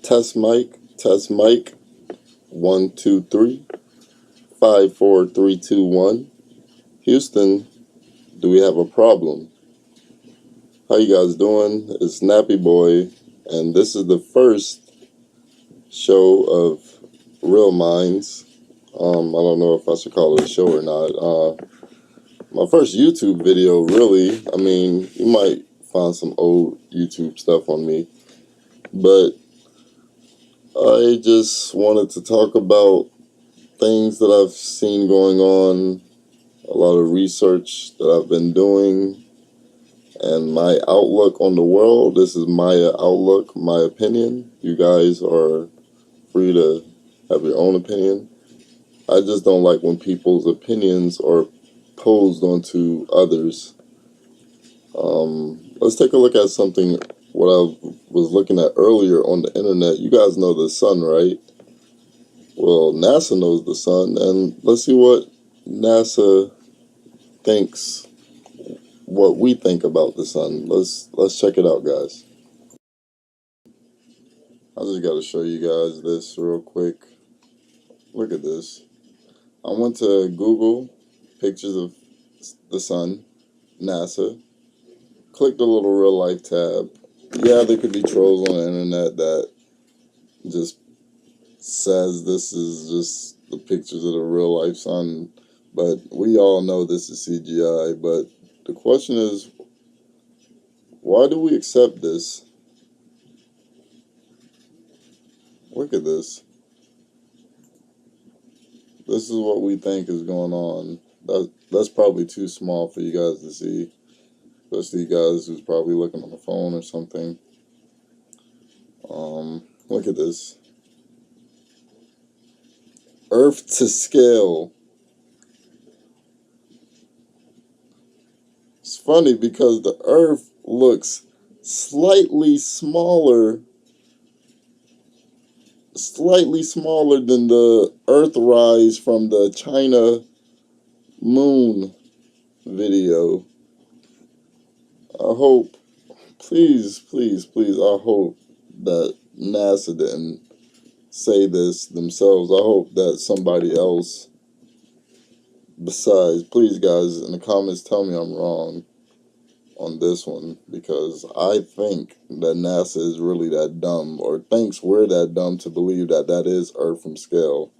Test mic, 1 2 3 5 4 3 2 1. Houston, do we have a problem? How you guys doing? It's Nappy Boy, and this is the first show of Real Minds. I don't know if I should call it a show or not. My first YouTube video, really. I mean, you might find some old YouTube stuff on me, but I just wanted to talk about things that I've seen going on, a lot of research that I've been doing, and my outlook on the world. This is my outlook, my opinion. You guys are free to have your own opinion. I just don't like when people's opinions are posed onto others. Let's take a look at something, what I was looking at earlier on the internet. You guys know the sun, right? Well, NASA knows the sun, and let's see what NASA thinks, what we think about the sun. Let's check it out, guys. I just got to show you guys this real quick. Look at this. I went to Google, pictures of the sun, NASA, clicked the little real life tab. Yeah, there could be trolls on the internet that just says this is just the pictures of the real life sun, but we all know this is CGI. But the question is, why do we accept this? Look at this. This is what we think is going on. That's probably too small for you guys to see, especially you guys who's probably looking on the phone or something. Look at this. Earth to scale. It's funny because the Earth looks slightly smaller than the Earthrise from the China moon video. I hope, please, I hope that NASA didn't say this themselves. I hope that somebody else besides, please guys, in the comments tell me I'm wrong on this one, because I think that NASA is really that dumb, or thinks we're that dumb to believe that that is Earth from scale.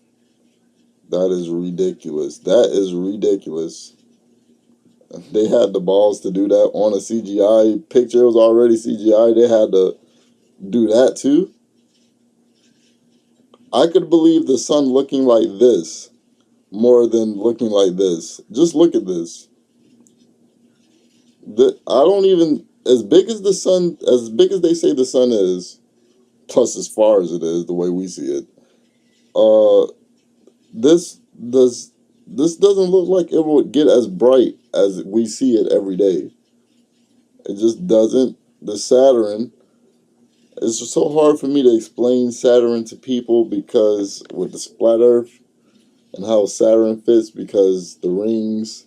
That is ridiculous. That is ridiculous. They had the balls to do that on a CGI picture. It was already CGI. They had to do that too. I could believe the sun looking like this more than looking like this. Just look at this. I don't even, as big as the sun, as big as they say the sun is, plus as far as it is, the way we see it, this doesn't look like it will get as bright as we see it every day. It just doesn't. The Saturn, it's just so hard for me to explain Saturn to people because with the splat Earth and how Saturn fits, because the rings,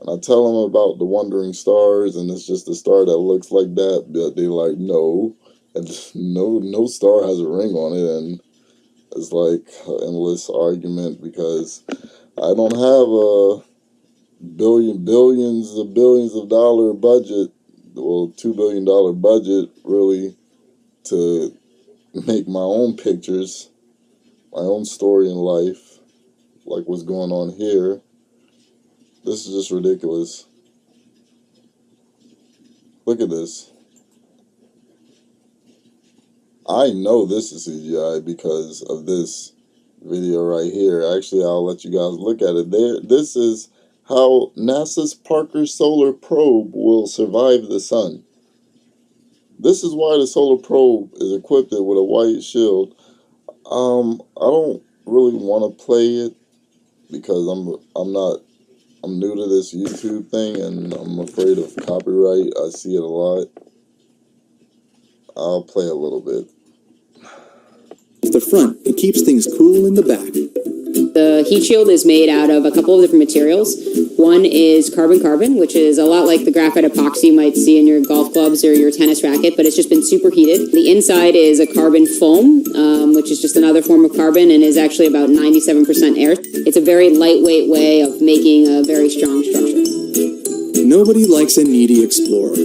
and I tell them about the wandering stars, and it's just a star that looks like that, but they're like, no, and no star has a ring on it, and it's like an endless argument because I don't have a billions of dollar budget, well, $2 billion budget really, to make my own pictures, my own story in life, like what's going on here. This is just ridiculous. Look at this. I know this is CGI because of this video right here. Actually, I'll let you guys look at it. This is how NASA's Parker Solar Probe will survive the sun. This is why the solar probe is equipped with a white shield. I don't really want to play it because I'm new to this YouTube thing and I'm afraid of copyright. I see it a lot. I'll play a little bit. The front, it keeps things cool in the back. The heat shield is made out of a couple of different materials. One is carbon-carbon, which is a lot like the graphite epoxy you might see in your golf clubs or your tennis racket, but it's just been superheated. The inside is a carbon foam, which is just another form of carbon and is actually about 97% air. It's a very lightweight way of making a very strong structure. Nobody likes a needy explorer.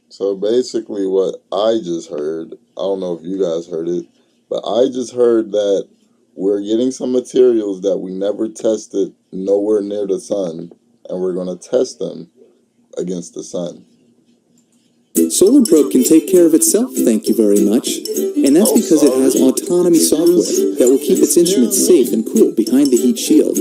So basically what I just heard, I don't know if you guys heard it, but I just heard that we're getting some materials that we never tested nowhere near the sun, and we're going to test them against the sun. Solar Probe can take care of itself, thank you very much. And that's because it has autonomy software that will keep its instruments safe and cool behind the heat shield.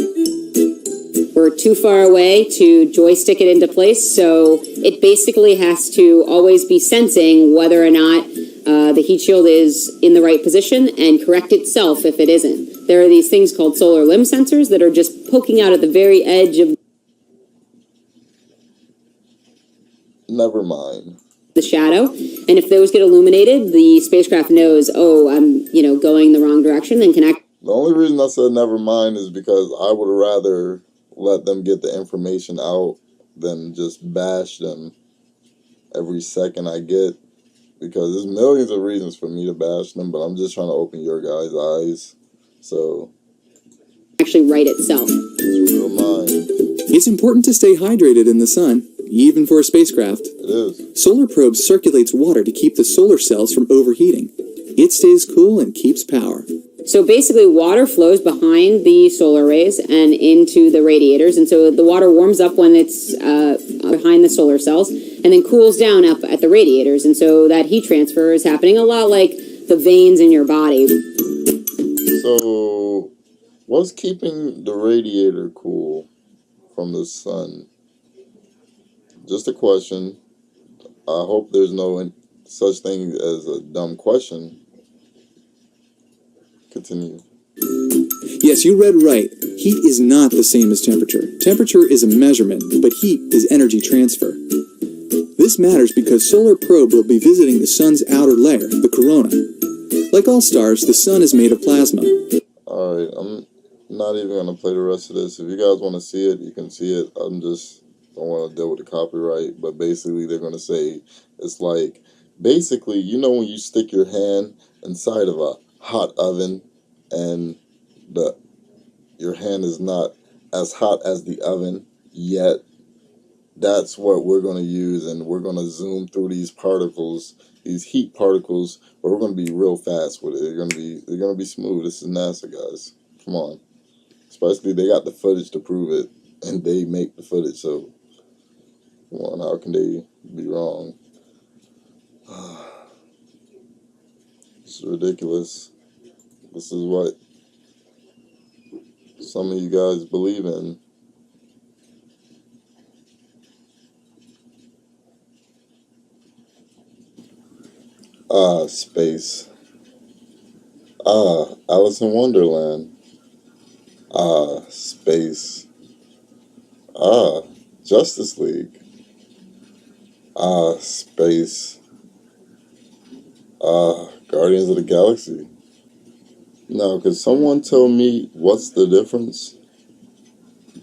We're too far away to joystick it into place, so it basically has to always be sensing whether or not the heat shield is in the right position and correct itself if it isn't. There are these things called solar limb sensors that are just poking out at the very edge of Never mind. the shadow, and if those get illuminated, the spacecraft knows, oh, I'm, going the wrong direction, and can act. The only reason I said never mind is because I would rather let them get the information out than just bash them every second I get, because there's millions of reasons for me to bash them, but I'm just trying to open your guys' eyes. So Actually write itself. it's real mind. It's important to stay hydrated in the sun, even for a spacecraft. It is. Solar Probe circulates water to keep the solar cells from overheating. It stays cool and keeps power. So basically, water flows behind the solar rays and into the radiators, and so the water warms up when it's behind the solar cells, and then cools down up at the radiators, and so that heat transfer is happening a lot like the veins in your body. So what's keeping the radiator cool from the sun? Just a question. I hope there's no such thing as a dumb question. Continue. Yes, you read right. Heat is not the same as temperature. Temperature is a measurement, but heat is energy transfer. This matters because Solar Probe will be visiting the sun's outer layer, the corona. Like all stars, the sun is made of plasma. Alright, I'm not even going to play the rest of this. If you guys want to see it, you can see it. I'm just don't want to deal with the copyright. But basically, they're going to say it's like, basically, when you stick your hand inside of a hot oven and your hand is not as hot as the oven yet, that's what we're going to use, and we're going to zoom through these particles, these heat particles, but we're going to be real fast with it. They're going to be smooth. This is NASA, guys. Come on. Especially they got the footage to prove it, and they make the footage, so come on, how can they be wrong? It's ridiculous. This is what some of you guys believe in. Space. Alice in Wonderland. Space. Justice League. Space. Guardians of the Galaxy. Now, could someone tell me what's the difference?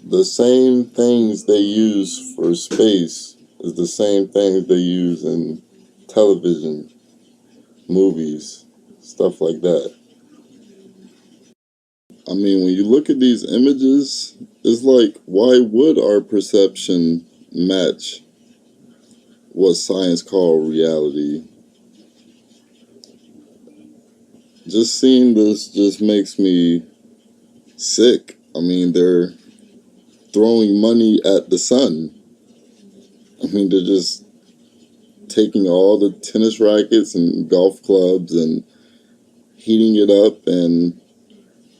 The same things they use for space is the same things they use in television, movies, stuff like that. I mean, when you look at these images, it's like, why would our perception match what science called reality? Just seeing this just makes me sick. I mean, they're throwing money at the sun. I mean, they're just taking all the tennis rackets and golf clubs and heating it up and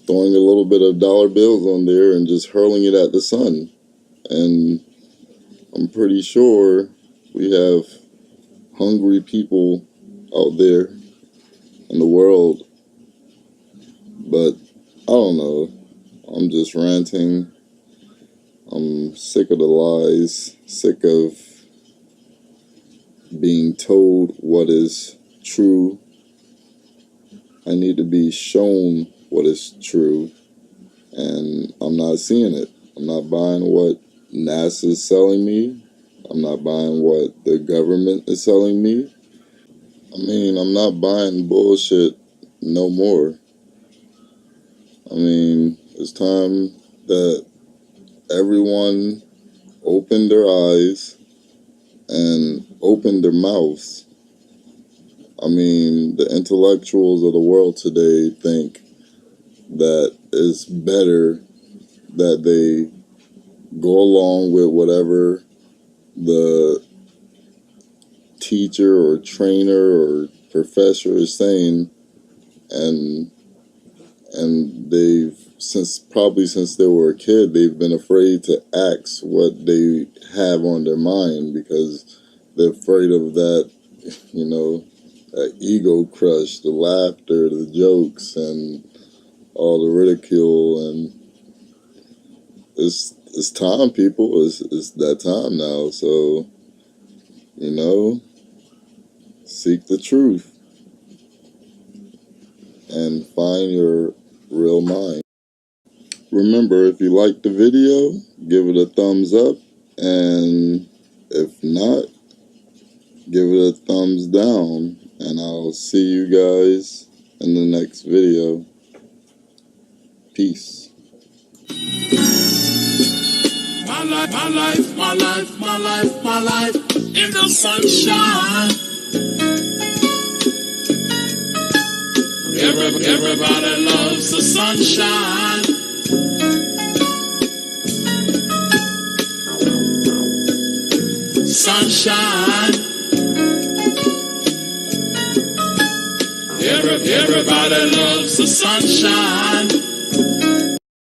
throwing a little bit of dollar bills on there and just hurling it at the sun. And I'm pretty sure we have hungry people out there in the world. But I don't know. I'm just ranting. I'm sick of the lies, sick of being told what is true. I need to be shown what is true. and I'm not seeing it. I'm not buying what NASA's selling me. I'm not buying what the government is selling me. I mean, I'm not buying bullshit no more. I mean, it's time that everyone opened their eyes and opened their mouths. I mean, the intellectuals of the world today think that it's better that they go along with whatever the teacher or trainer or professor is saying, and they've since they were a kid, they've been afraid to ask what they have on their mind because they're afraid of that, that ego crush, the laughter, the jokes, and all the ridicule. And it's time, people. It's that time now. So, seek the truth and find your real mind. Remember, if you liked the video, give it a thumbs up, and if not, give it a thumbs down, and I'll see you guys in the next video. Peace. My life in the sunshine. Everybody loves the sunshine. Sunshine. Everybody loves the sunshine.